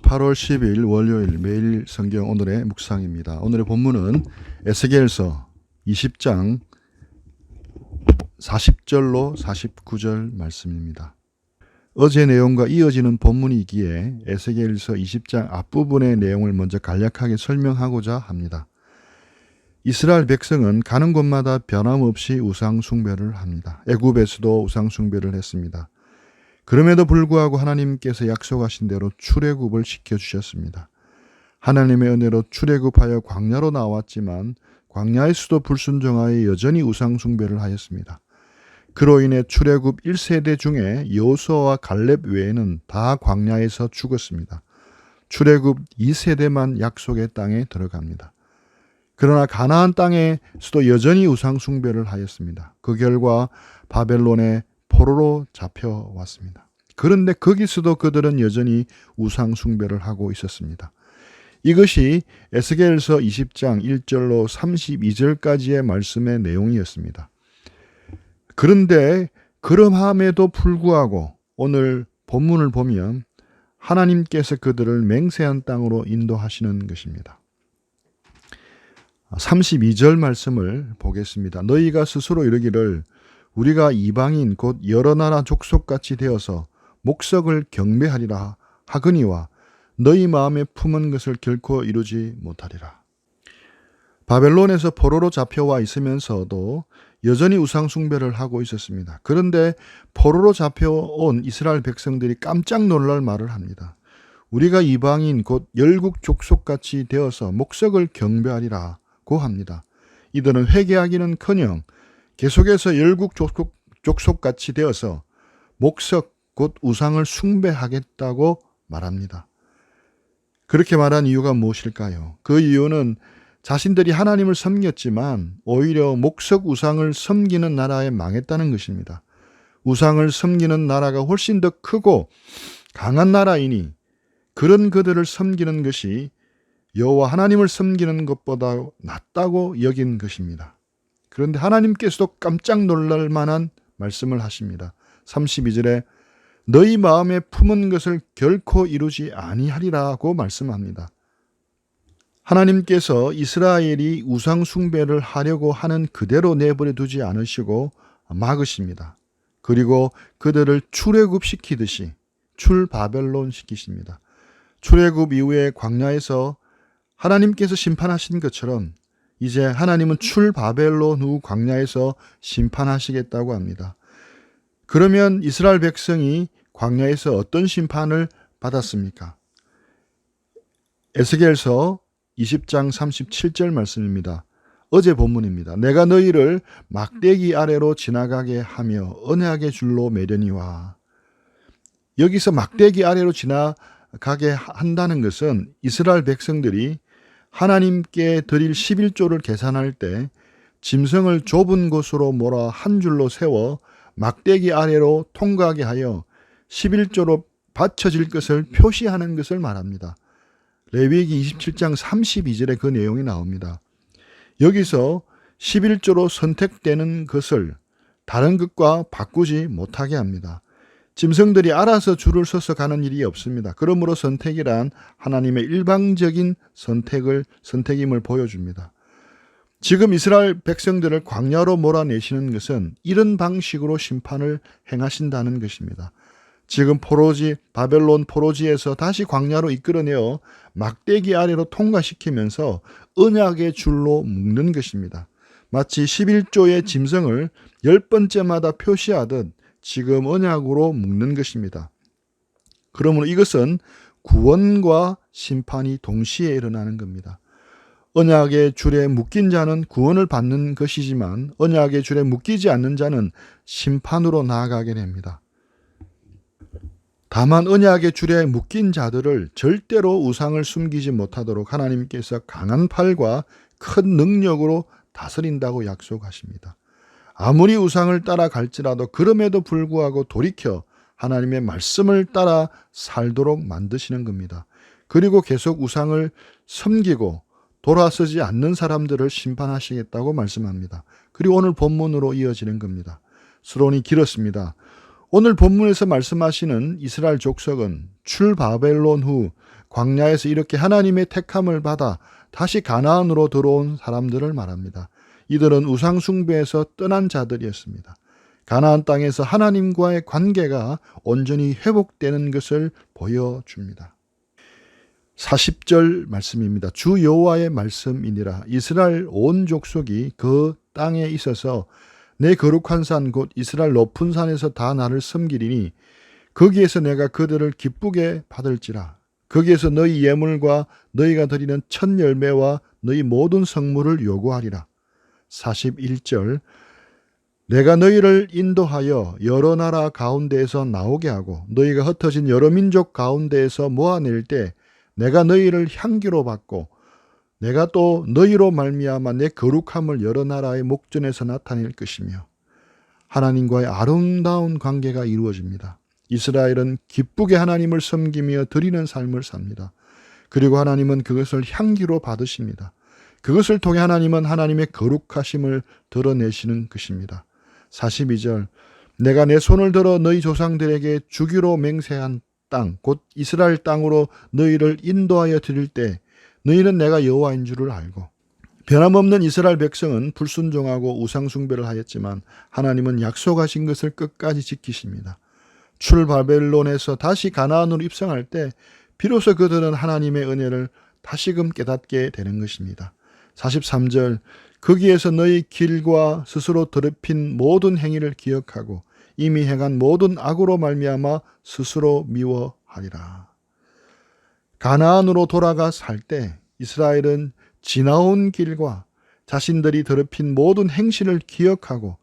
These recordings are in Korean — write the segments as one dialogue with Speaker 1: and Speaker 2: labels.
Speaker 1: 8월 10일 월요일 매일 성경 오늘의 묵상입니다. 오늘의 본문은 에스겔서 20장 40절로 49절 말씀입니다. 어제 내용과 이어지는 본문이기에 에스겔서 20장 앞부분의 내용을 먼저 간략하게 설명하고자 합니다. 이스라엘 백성은 가는 곳마다 변함없이 우상 숭배를 합니다. 애굽에서도 우상 숭배를 했습니다. 그럼에도 불구하고 하나님께서 약속하신 대로 출애굽을 시켜주셨습니다. 하나님의 은혜로 출애굽하여 광야로 나왔지만 광야에서도 불순종하여 여전히 우상 숭배를 하였습니다. 그로 인해 출애굽 1세대 중에 여호수아와 갈렙 외에는 다 광야에서 죽었습니다. 출애굽 2세대만 약속의 땅에 들어갑니다. 그러나 가나안 땅에서도 여전히 우상 숭배를 하였습니다. 그 결과 바벨론의 포로로 잡혀왔습니다. 그런데 거기서도 그들은 여전히 우상 숭배를 하고 있었습니다. 이것이 에스겔서 20장 1절로 32절까지의 말씀의 내용이었습니다. 그런데 그럼함에도 불구하고 오늘 본문을 보면 하나님께서 그들을 맹세한 땅으로 인도하시는 것입니다. 32절 말씀을 보겠습니다. 너희가 스스로 이르기를 우리가 이방인 곧 여러 나라 족속같이 되어서 목석을 경배하리라 하거니와 너희 마음에 품은 것을 결코 이루지 못하리라. 바벨론에서 포로로 잡혀와 있으면서도 여전히 우상 숭배를 하고 있었습니다. 그런데 포로로 잡혀온 이스라엘 백성들이 깜짝 놀랄 말을 합니다. 우리가 이방인 곧 열국 족속같이 되어서 목석을 경배하리라고 합니다. 이들은 회개하기는커녕 계속해서 열국 족속같이 되어서 목석 곧 우상을 숭배하겠다고 말합니다. 그렇게 말한 이유가 무엇일까요? 그 이유는 자신들이 하나님을 섬겼지만 오히려 목석 우상을 섬기는 나라에 망했다는 것입니다. 우상을 섬기는 나라가 훨씬 더 크고 강한 나라이니 그런 그들을 섬기는 것이 여호와 하나님을 섬기는 것보다 낫다고 여긴 것입니다. 그런데 하나님께서도 깜짝 놀랄 만한 말씀을 하십니다. 32절에 너희 마음에 품은 것을 결코 이루지 아니하리라고 말씀합니다. 하나님께서 이스라엘이 우상 숭배를 하려고 하는 그대로 내버려 두지 않으시고 막으십니다. 그리고 그들을 출애굽시키듯이 출바벨론 시키십니다. 출애굽 이후에 광야에서 하나님께서 심판하신 것처럼 이제 하나님은 출바벨론 후 광야에서 심판하시겠다고 합니다. 그러면 이스라엘 백성이 광야에서 어떤 심판을 받았습니까? 에스겔서 20장 37절 말씀입니다. 어제 본문입니다. 내가 너희를 막대기 아래로 지나가게 하며 언약의 줄로 매려니와. 여기서 막대기 아래로 지나가게 한다는 것은 이스라엘 백성들이 하나님께 드릴 11조를 계산할 때 짐승을 좁은 곳으로 몰아 한 줄로 세워 막대기 아래로 통과하게 하여 11조로 바쳐질 것을 표시하는 것을 말합니다. 레위기 27장 32절에 그 내용이 나옵니다. 여기서 11조로 선택되는 것을 다른 것과 바꾸지 못하게 합니다. 짐승들이 알아서 줄을 서서 가는 일이 없습니다. 그러므로 선택이란 하나님의 일방적인 선택임을 보여줍니다. 지금 이스라엘 백성들을 광야로 몰아내시는 것은 이런 방식으로 심판을 행하신다는 것입니다. 지금 바벨론 포로지에서 다시 광야로 이끌어내어 막대기 아래로 통과시키면서 언약의 줄로 묶는 것입니다. 마치 11조의 짐승을 10번째마다 표시하듯 지금 언약으로 묶는 것입니다. 그러므로 이것은 구원과 심판이 동시에 일어나는 겁니다. 언약의 줄에 묶인 자는 구원을 받는 것이지만 언약의 줄에 묶이지 않는 자는 심판으로 나아가게 됩니다. 다만 언약의 줄에 묶인 자들을 절대로 우상을 숨기지 못하도록 하나님께서 강한 팔과 큰 능력으로 다스린다고 약속하십니다. 아무리 우상을 따라갈지라도 그럼에도 불구하고 돌이켜 하나님의 말씀을 따라 살도록 만드시는 겁니다. 그리고 계속 우상을 섬기고 돌아서지 않는 사람들을 심판하시겠다고 말씀합니다. 그리고 오늘 본문으로 이어지는 겁니다. 서론이 길었습니다. 오늘 본문에서 말씀하시는 이스라엘 족속은 출바벨론 후 광야에서 이렇게 하나님의 택함을 받아 다시 가나안으로 들어온 사람들을 말합니다. 이들은 우상 숭배에서 떠난 자들이었습니다. 가나안 땅에서 하나님과의 관계가 온전히 회복되는 것을 보여줍니다. 40절 말씀입니다. 주 여호와의 말씀이니라. 이스라엘 온 족속이 그 땅에 있어서 내 거룩한 산 곧 이스라엘 높은 산에서 다 나를 섬기리니 거기에서 내가 그들을 기쁘게 받을지라. 거기에서 너희 예물과 너희가 드리는 첫 열매와 너희 모든 성물을 요구하리라. 41절 내가 너희를 인도하여 여러 나라 가운데에서 나오게 하고 너희가 흩어진 여러 민족 가운데에서 모아낼 때 내가 너희를 향기로 받고 내가 또 너희로 말미암아 내 거룩함을 여러 나라의 목전에서 나타낼 것이며 하나님과의 아름다운 관계가 이루어집니다. 이스라엘은 기쁘게 하나님을 섬기며 드리는 삶을 삽니다. 그리고 하나님은 그것을 향기로 받으십니다. 그것을 통해 하나님은 하나님의 거룩하심을 드러내시는 것입니다. 42절 내가 내 손을 들어 너희 조상들에게 주기로 맹세한 땅 곧 이스라엘 땅으로 너희를 인도하여 드릴 때 너희는 내가 여호와인 줄을 알고. 변함없는 이스라엘 백성은 불순종하고 우상 숭배를 하였지만 하나님은 약속하신 것을 끝까지 지키십니다. 출바벨론에서 다시 가나안으로 입성할 때 비로소 그들은 하나님의 은혜를 다시금 깨닫게 되는 것입니다. 43절 거기에서 너희 길과 스스로 더럽힌 모든 행위를 기억하고 이미 행한 모든 악으로 말미암아 스스로 미워하리라. 가나안으로 돌아가 살 때 이스라엘은 지나온 길과 자신들이 더럽힌 모든 행실을 기억하고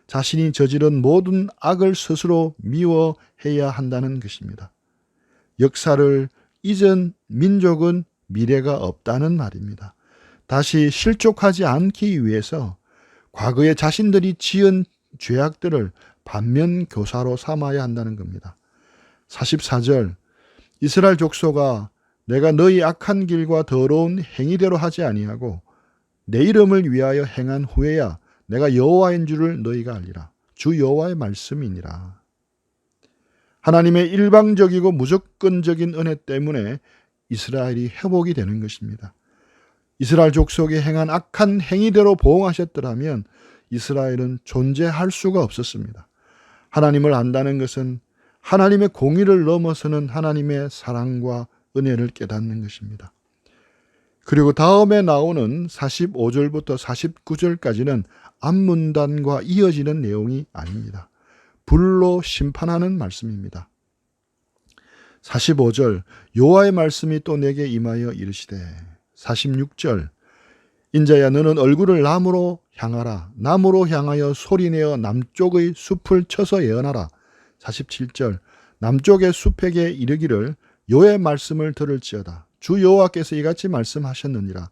Speaker 1: 자신이 저지른 모든 악을 스스로 미워해야 한다는 것입니다. 역사를 잊은 민족은 미래가 없다는 말입니다. 다시 실족하지 않기 위해서 과거에 자신들이 지은 죄악들을 반면교사로 삼아야 한다는 겁니다. 44절 이스라엘 족속아 내가 너희 악한 길과 더러운 행위대로 하지 아니하고 내 이름을 위하여 행한 후에야 내가 여호와인 줄을 너희가 알리라. 주 여호와의 말씀이니라. 하나님의 일방적이고 무조건적인 은혜 때문에 이스라엘이 회복이 되는 것입니다. 이스라엘 족속이 행한 악한 행위대로 보응하셨더라면 이스라엘은 존재할 수가 없었습니다. 하나님을 안다는 것은 하나님의 공의를 넘어서는 하나님의 사랑과 은혜를 깨닫는 것입니다. 그리고 다음에 나오는 45절부터 49절까지는 앞문단과 이어지는 내용이 아닙니다. 불로 심판하는 말씀입니다. 45절 여호와의 말씀이 또 내게 임하여 이르시되 46절 인자야 너는 얼굴을 남으로 향하라. 남으로 향하여 소리내어 남쪽의 숲을 쳐서 예언하라. 47절 남쪽의 숲에게 이르기를 여호와의 말씀을 들을지어다. 주 여호와께서 이같이 말씀하셨느니라.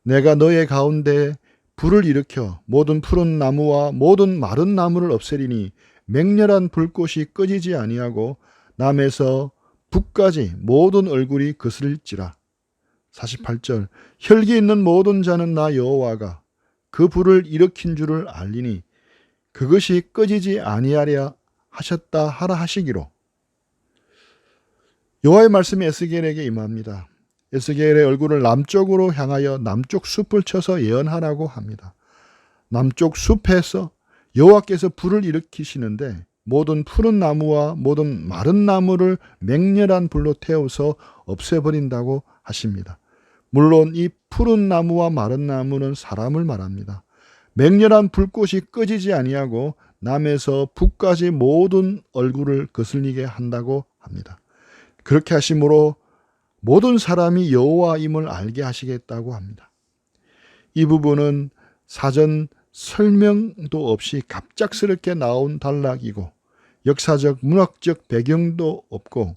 Speaker 1: 내가 너의 가운데 불을 일으켜 모든 푸른 나무와 모든 마른 나무를 없애리니 맹렬한 불꽃이 꺼지지 아니하고 남에서 북까지 모든 얼굴이 거스릴지라. 48절 혈기 있는 모든 자는 나 여호와가 그 불을 일으킨 줄을 알리니 그것이 꺼지지 아니하랴 하셨다 하라 하시기로. 여호와의 말씀이 에스겔에게 임합니다. 에스겔의 얼굴을 남쪽으로 향하여 남쪽 숲을 쳐서 예언하라고 합니다. 남쪽 숲에서 여호와께서 불을 일으키시는데 모든 푸른 나무와 모든 마른 나무를 맹렬한 불로 태워서 없애버린다고 하십니다. 물론 이 푸른 나무와 마른 나무는 사람을 말합니다. 맹렬한 불꽃이 꺼지지 아니하고 남에서 북까지 모든 얼굴을 거슬리게 한다고 합니다. 그렇게 하심으로 모든 사람이 여호와임을 알게 하시겠다고 합니다. 이 부분은 사전 설명도 없이 갑작스럽게 나온 단락이고 역사적 문학적 배경도 없고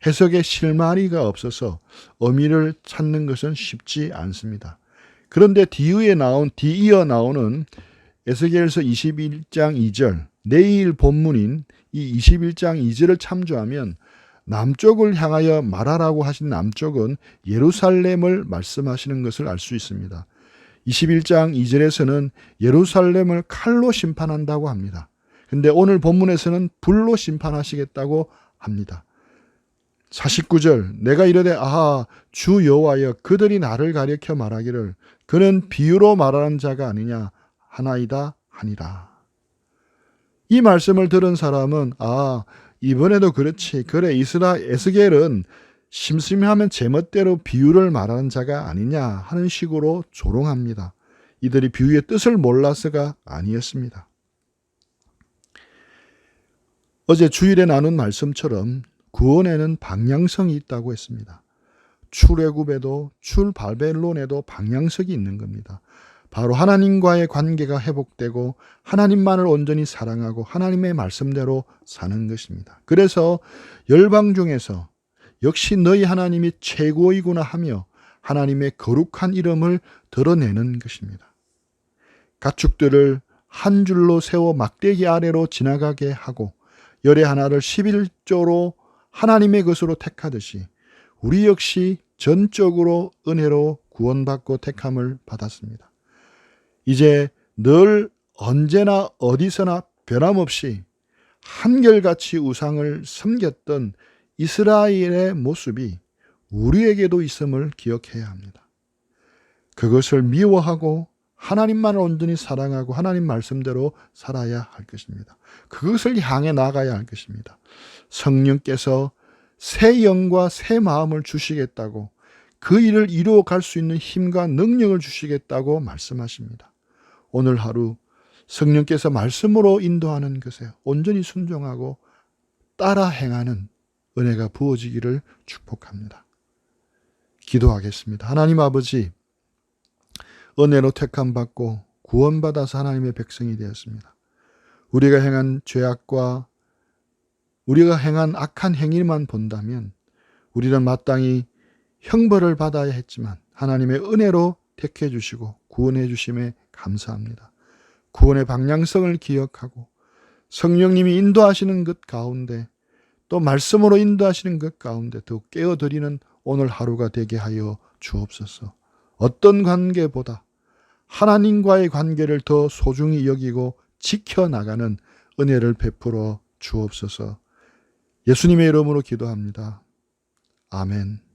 Speaker 1: 해석의 실마리가 없어서 의미를 찾는 것은 쉽지 않습니다. 그런데 뒤이어 나오는 에스겔서 21장 2절 내일 본문인 이 21장 2절을 참조하면 남쪽을 향하여 말하라고 하신 남쪽은 예루살렘을 말씀하시는 것을 알 수 있습니다. 21장 2절에서는 예루살렘을 칼로 심판한다고 합니다. 근데 오늘 본문에서는 불로 심판하시겠다고 합니다. 49절 내가 이르되 아하 주 여호와여 그들이 나를 가리켜 말하기를 그는 비유로 말하는 자가 아니냐 하나이다 하니라. 이 말씀을 들은 사람은 이번에도 그렇지 그래 에스겔은 심심하면 제멋대로 비유를 말하는 자가 아니냐 하는 식으로 조롱합니다. 이들이 비유의 뜻을 몰라서가 아니었습니다. 어제 주일에 나눈 말씀처럼 구원에는 방향성이 있다고 했습니다. 출애굽에도 출발벨론에도 방향성이 있는 겁니다. 바로 하나님과의 관계가 회복되고 하나님만을 온전히 사랑하고 하나님의 말씀대로 사는 것입니다. 그래서 열방 중에서 역시 너희 하나님이 최고이구나 하며 하나님의 거룩한 이름을 드러내는 것입니다. 가축들을 한 줄로 세워 막대기 아래로 지나가게 하고 열의 하나를 11조로 하나님의 것으로 택하듯이 우리 역시 전적으로 은혜로 구원받고 택함을 받았습니다. 이제 늘 언제나 어디서나 변함없이 한결같이 우상을 섬겼던 이스라엘의 모습이 우리에게도 있음을 기억해야 합니다. 그것을 미워하고 하나님만을 온전히 사랑하고 하나님 말씀대로 살아야 할 것입니다. 그것을 향해 나가야 할 것입니다. 성령께서 새 영과 새 마음을 주시겠다고 그 일을 이루어 갈 수 있는 힘과 능력을 주시겠다고 말씀하십니다. 오늘 하루 성령께서 말씀으로 인도하는 것에 온전히 순종하고 따라 행하는 은혜가 부어지기를 축복합니다. 기도하겠습니다. 하나님 아버지, 은혜로 택함받고 구원받아서 하나님의 백성이 되었습니다. 우리가 행한 죄악과 우리가 행한 악한 행위만 본다면 우리는 마땅히 형벌을 받아야 했지만 하나님의 은혜로 택해 주시고 구원해 주심에 감사합니다. 구원의 방향성을 기억하고 성령님이 인도하시는 것 가운데 또 말씀으로 인도하시는 것 가운데 더욱 깨어드리는 오늘 하루가 되게 하여 주옵소서. 어떤 관계보다 하나님과의 관계를 더 소중히 여기고 지켜나가는 은혜를 베풀어 주옵소서. 예수님의 이름으로 기도합니다. 아멘.